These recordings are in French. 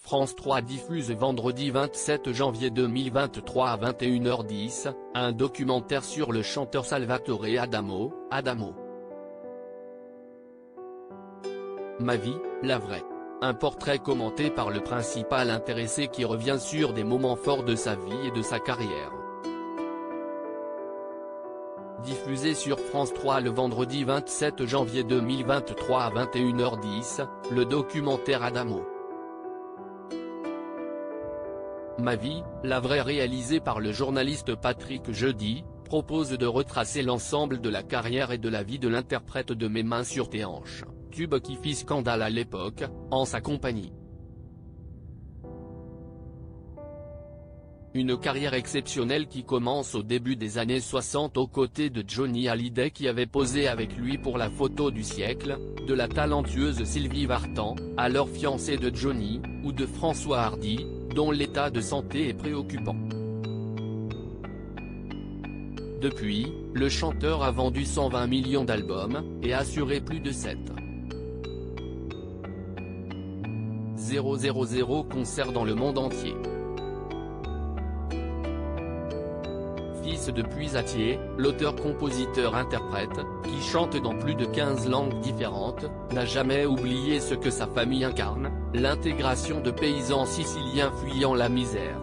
France 3 diffuse vendredi 27 janvier 2023 à 21h10, un documentaire sur le chanteur Salvatore Adamo, Adamo. Ma vie, la vraie. Un portrait commenté par le principal intéressé qui revient sur des moments forts de sa vie et de sa carrière. Diffusé sur France 3 le vendredi 27 janvier 2023 à 21h10, le documentaire Adamo. Ma vie, la vraie réalisé par le journaliste Patrick Jeudi, propose de retracer l'ensemble de la carrière et de la vie de l'interprète de Mes mains sur tes hanches, tube qui fit scandale à l'époque, en sa compagnie. Une carrière exceptionnelle qui commence au début des années 60 aux côtés de Johnny Hallyday qui avait posé avec lui pour la photo du siècle, de la talentueuse Sylvie Vartan, alors fiancée de Johnny, ou de François Hardy, dont l'état de santé est préoccupant. Depuis, le chanteur a vendu 120 millions d'albums, et assuré plus de 7,000 concerts dans le monde entier. Fils de puisatier, l'auteur-compositeur-interprète, qui chante dans plus de 15 langues différentes, n'a jamais oublié ce que sa famille incarne, l'intégration de paysans siciliens fuyant la misère.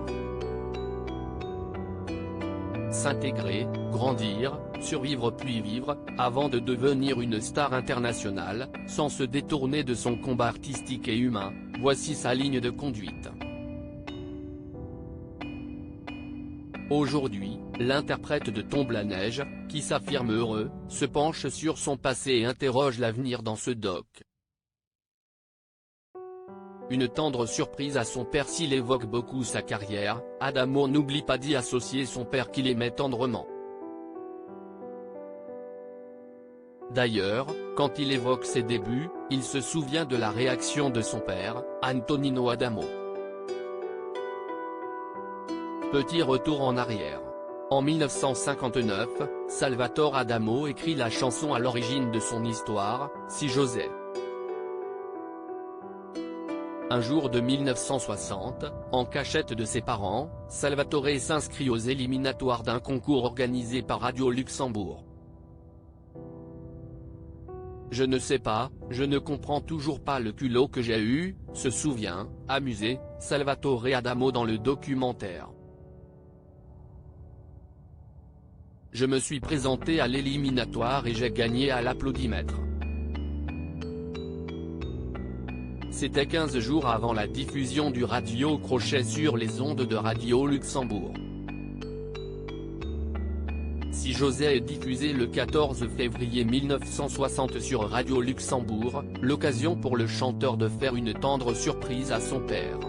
S'intégrer, grandir, survivre puis vivre, avant de devenir une star internationale, sans se détourner de son combat artistique et humain, voici sa ligne de conduite. Aujourd'hui, l'interprète de Tombe la neige, qui s'affirme heureux, se penche sur son passé et interroge l'avenir dans ce doc. Une tendre surprise à son père s'il évoque beaucoup sa carrière, Adamo n'oublie pas d'y associer son père qu'il aimait tendrement. D'ailleurs, quand il évoque ses débuts, il se souvient de la réaction de son père, Antonino Adamo. Petit retour en arrière. En 1959, Salvatore Adamo écrit la chanson à l'origine de son histoire, Si j'osais. Un jour de 1960, en cachette de ses parents, Salvatore s'inscrit aux éliminatoires d'un concours organisé par Radio Luxembourg. Je ne sais pas, je ne comprends toujours pas le culot que j'ai eu, se souvient, amusé, Salvatore Adamo dans le documentaire. Je me suis présenté à l'éliminatoire et j'ai gagné à l'applaudimètre. C'était 15 jours avant la diffusion du Radio Crochet sur les ondes de Radio Luxembourg. Si j'osais est diffusé le 14 février 1960 sur Radio Luxembourg, l'occasion pour le chanteur de faire une tendre surprise à son père.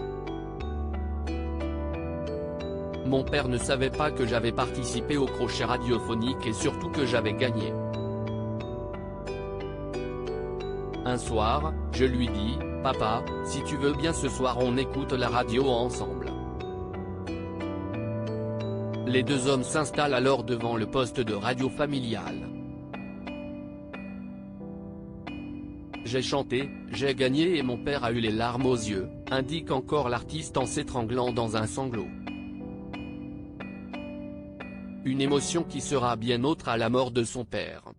Mon père ne savait pas que j'avais participé au crochet radiophonique et surtout que j'avais gagné. Un soir, je lui dis, « Papa, si tu veux bien ce soir on écoute la radio ensemble. » Les deux hommes s'installent alors devant le poste de radio familial. J'ai chanté, j'ai gagné et mon père a eu les larmes aux yeux, indique encore l'artiste en s'étranglant dans un sanglot. Une émotion qui sera bien autre à la mort de son père.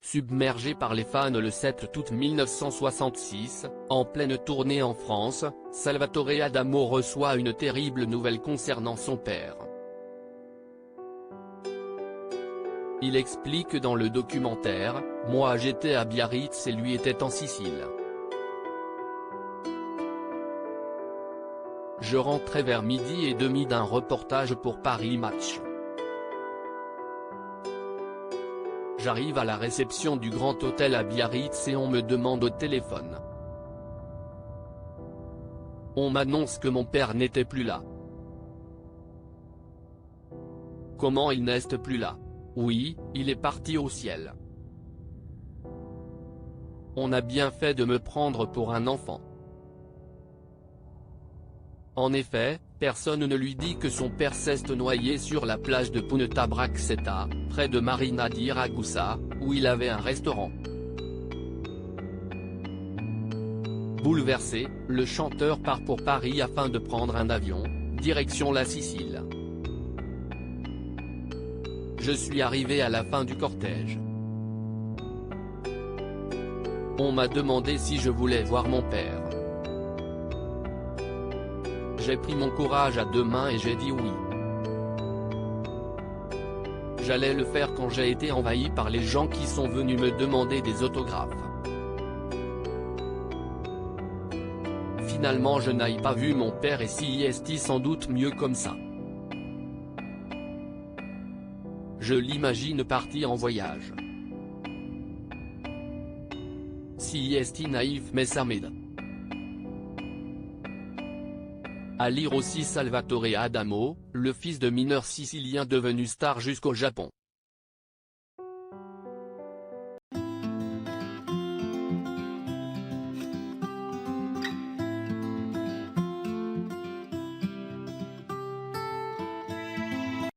Submergé par les fans le 7 août 1966, en pleine tournée en France, Salvatore Adamo reçoit une terrible nouvelle concernant son père. Il explique dans le documentaire, « Moi j'étais à Biarritz et lui était en Sicile. Je rentrais vers 12h30 d'un reportage pour Paris Match. J'arrive à la réception du Grand Hôtel à Biarritz et on me demande au téléphone. On m'annonce que mon père n'était plus là. Comment il n'est plus là? Oui, il est parti au ciel. On a bien fait de me prendre pour un enfant. En effet, personne ne lui dit que son père s'est noyé sur la plage de Punta Braxeta, près de Marina di Ragusa, où il avait un restaurant. Bouleversé, le chanteur part pour Paris afin de prendre un avion, direction la Sicile. Je suis arrivé à la fin du cortège. On m'a demandé si je voulais voir mon père. J'ai pris mon courage à 2 mains et j'ai dit oui. J'allais le faire quand j'ai été envahi par les gens qui sont venus me demander des autographes. Finalement je n'ai pas vu mon père et c'est sans doute mieux comme ça. Je l'imagine parti en voyage. C'est naïf mais ça m'aide. À lire aussi Salvatore Adamo, le fils de mineur sicilien devenu star jusqu'au Japon.